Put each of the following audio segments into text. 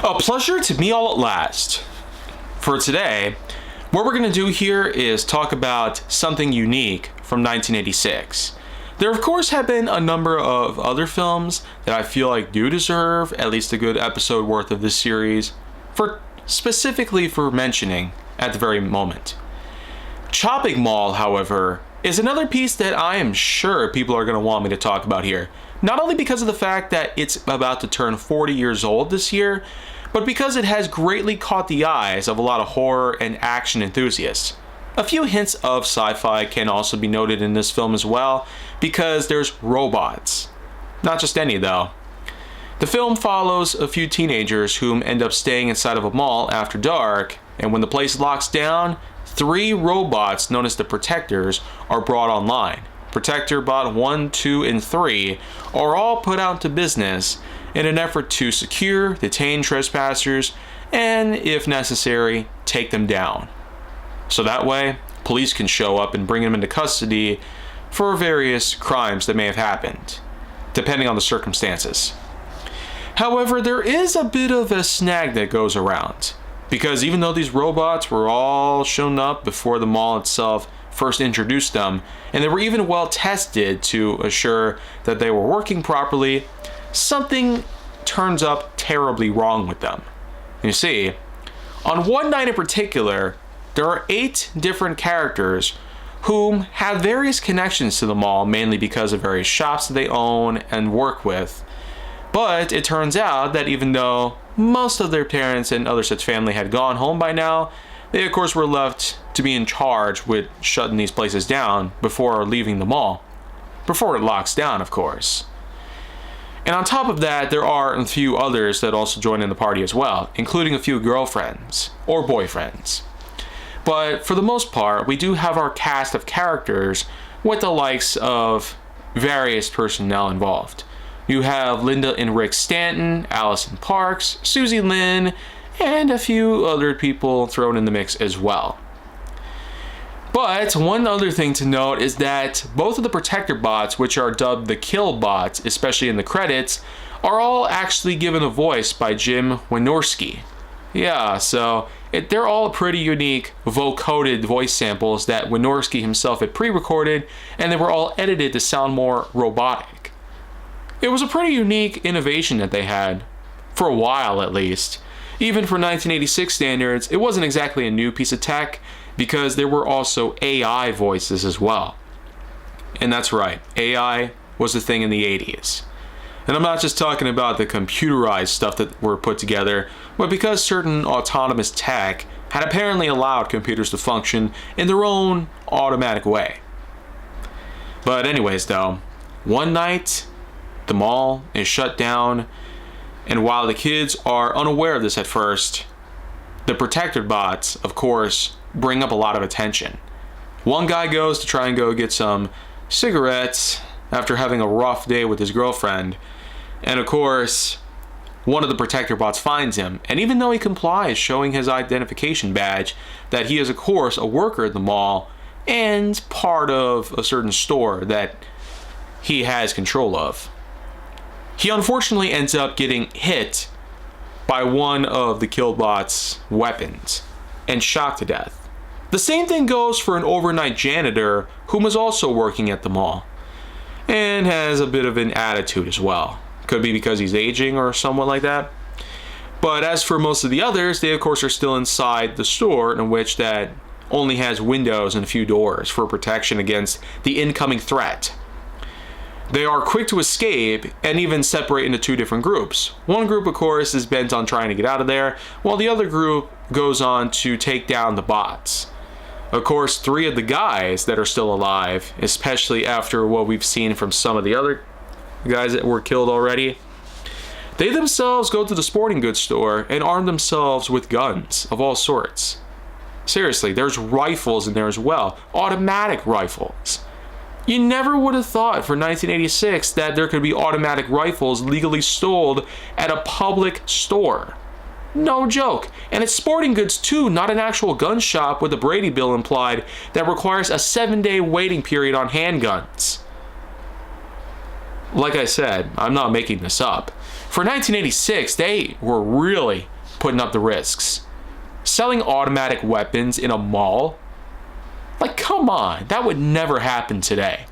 A pleasure to meet all at last. For today, what we're going to do here is talk about something unique from 1986. There, of course, have been a number of other films that I feel like do deserve at least a good episode worth of this series, specifically for mentioning at the very moment. Chopping Mall, however, is another piece that I am sure people are going to want me to talk about here. Not only because of the fact that it's about to turn 40 years old this year, but because it has greatly caught the eyes of a lot of horror and action enthusiasts. A few hints of sci-fi can also be noted in this film as well, because there's robots. Not just any though. The film follows a few teenagers whom end up staying inside of a mall after dark, and when the place locks down, 3 robots known as the Protectors are brought online. Protector Bot 1, 2, and 3 are all put out to business in an effort to secure, detain trespassers, and, if necessary, take them down. So that way, police can show up and bring them into custody for various crimes that may have happened, depending on the circumstances. However, there is a bit of a snag that goes around, because even though these robots were all shown up before the mall itself first introduced them, and they were even well tested to assure that they were working properly, something turns up terribly wrong with them. You see, on one night in particular, there are 8 different characters whom have various connections to the mall, mainly because of various shops that they own and work with. But it turns out that even though most of their parents and other such family had gone home by now, they of course were left to be in charge with shutting these places down before leaving the mall. Before it locks down, of course. And on top of that, there are a few others that also join in the party as well, including a few girlfriends or boyfriends. But for the most part, we do have our cast of characters with the likes of various personnel involved. You have Linda and Rick Stanton, Allison Parks, Susie Lynn, and a few other people thrown in the mix as well. But one other thing to note is that both of the Protector bots, which are dubbed the Kill bots, especially in the credits, are all actually given a voice by Jim Wynorski. Yeah, so they're all pretty unique vocoded voice samples that Wynorski himself had pre-recorded, and they were all edited to sound more robotic. It was a pretty unique innovation that they had, for a while at least. Even for 1986 standards, it wasn't exactly a new piece of tech, because there were also AI voices as well. And that's right, AI was a thing in the 80s. And I'm not just talking about the computerized stuff that were put together, but because certain autonomous tech had apparently allowed computers to function in their own automatic way. But anyways though, one night, the mall is shut down, and while the kids are unaware of this at first, the Protector bots, of course, bring up a lot of attention. One guy goes to try and go get some cigarettes after having a rough day with his girlfriend, and of course, one of the Protector bots finds him, and even though he complies, showing his identification badge, that he is of course a worker at the mall and part of a certain store that he has control of. He unfortunately ends up getting hit by one of the Killbot's weapons and shot to death. The same thing goes for an overnight janitor whom is also working at the mall and has a bit of an attitude as well. Could be because he's aging or somewhat like that. But as for most of the others, they of course are still inside the store, in which that only has windows and a few doors for protection against the incoming threat. They are quick to escape and even separate into 2 different groups. One group, of course, is bent on trying to get out of there, while the other group goes on to take down the bots. Of course, 3 of the guys that are still alive, especially after what we've seen from some of the other guys that were killed already, they themselves go to the sporting goods store and arm themselves with guns of all sorts. Seriously, there's rifles in there as well, automatic rifles. You never would have thought for 1986 that there could be automatic rifles legally sold at a public store. No joke. And it's sporting goods too, not an actual gun shop with a Brady Bill implied that requires a 7-day waiting period on handguns. Like I said, I'm not making this up. For 1986, they were really putting up the risks. Selling automatic weapons in a mall? Like, come on, that would never happen today.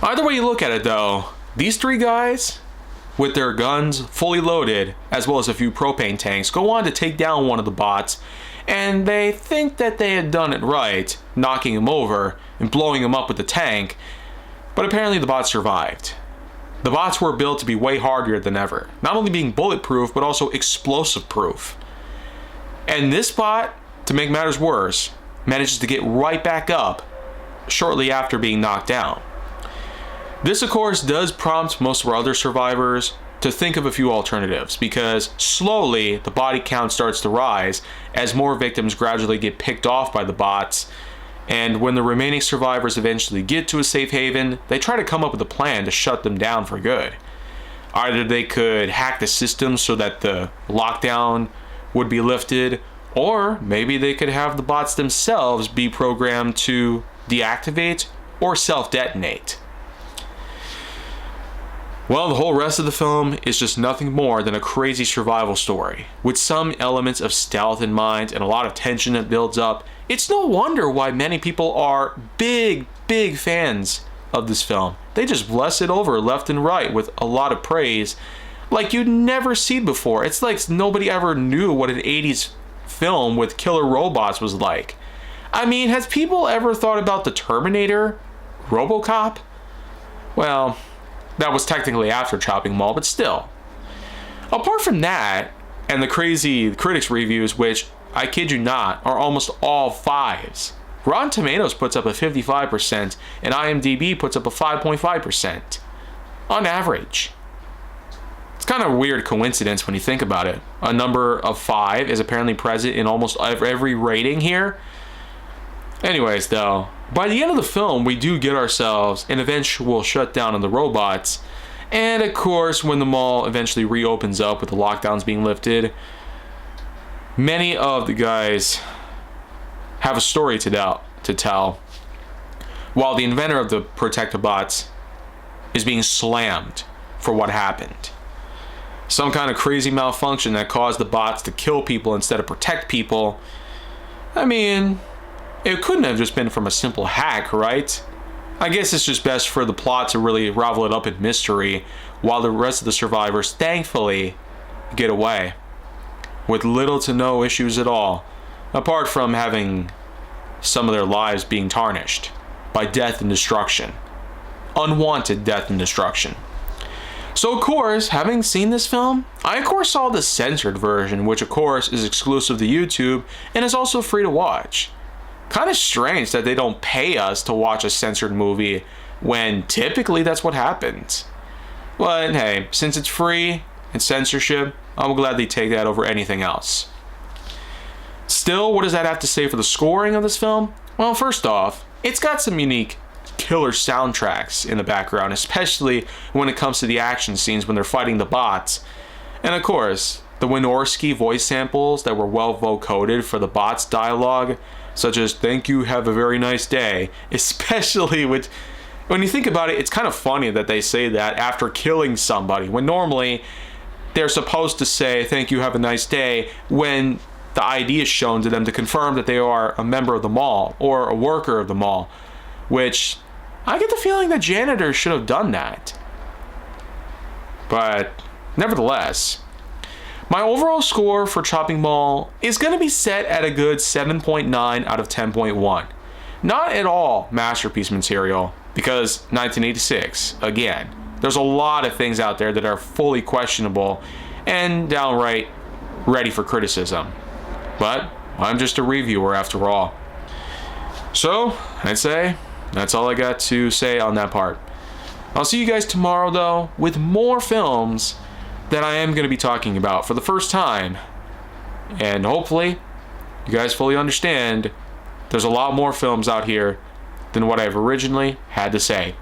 Either way you look at it though, these three guys, with their guns fully loaded, as well as a few propane tanks, go on to take down one of the bots, and they think that they had done it right, knocking him over and blowing him up with the tank, but apparently the bot survived. The bots were built to be way harder than ever, not only being bulletproof, but also explosive proof. And this bot, to make matters worse, manages to get right back up shortly after being knocked down. This, of course, does prompt most of our other survivors to think of a few alternatives, because slowly the body count starts to rise as more victims gradually get picked off by the bots, and when the remaining survivors eventually get to a safe haven, they try to come up with a plan to shut them down for good. Either they could hack the system so that the lockdown would be lifted, or maybe they could have the bots themselves be programmed to deactivate or self-detonate. Well, the whole rest of the film is just nothing more than a crazy survival story, with some elements of stealth in mind and a lot of tension that builds up. It's no wonder why many people are big fans of this film. They just bless it over left and right with a lot of praise like you'd never seen before. It's like nobody ever knew what an 80s film with killer robots was like. I mean, has people ever thought about the Terminator? RoboCop? Well, that was technically after Chopping Mall, but still. Apart from that, and the crazy critics reviews, which, I kid you not, are almost all 5s, Rotten Tomatoes puts up a 55%, and IMDb puts up a 5.5%. On average. It's kind of a weird coincidence when you think about it. A number of 5 is apparently present in almost every rating here. Anyways, though, by the end of the film, we do get ourselves an eventual shutdown of the robots. And of course, when the mall eventually reopens up with the lockdowns being lifted, many of the guys have a story to tell, while the inventor of the Protectobots is being slammed for what happened. Some kind of crazy malfunction that caused the bots to kill people instead of protect people. I mean, it couldn't have just been from a simple hack, right? I guess it's just best for the plot to really ravel it up in mystery, while the rest of the survivors thankfully get away with little to no issues at all, apart from having some of their lives being tarnished by death and destruction. Unwanted death and destruction. So of course, having seen this film, I of course saw the censored version, which of course is exclusive to YouTube and is also free to watch. Kind of strange that they don't pay us to watch a censored movie when typically that's what happens. But hey, since it's free and censorship, I will gladly take that over anything else. Still, what does that have to say for the scoring of this film? Well, first off, it's got some unique killer soundtracks in the background, especially when it comes to the action scenes when they're fighting the bots. And of course, the Wynorski voice samples that were well vocoded for the bots' dialogue, such as "thank you, have a very nice day," especially with, when you think about it, it's kind of funny that they say that after killing somebody, when normally they're supposed to say "thank you, have a nice day" when the ID is shown to them to confirm that they are a member of the mall or a worker of the mall, which I get the feeling that janitors should have done that. But nevertheless, my overall score for Chopping Mall is going to be set at a good 7.9 out of 10.1. Not at all masterpiece material, because 1986, again, there's a lot of things out there that are fully questionable and downright ready for criticism. But I'm just a reviewer after all. So, I'd say that's all I got to say on that part. I'll see you guys tomorrow, though, with more films that I am going to be talking about for the first time. And hopefully, you guys fully understand there's a lot more films out here than what I've originally had to say.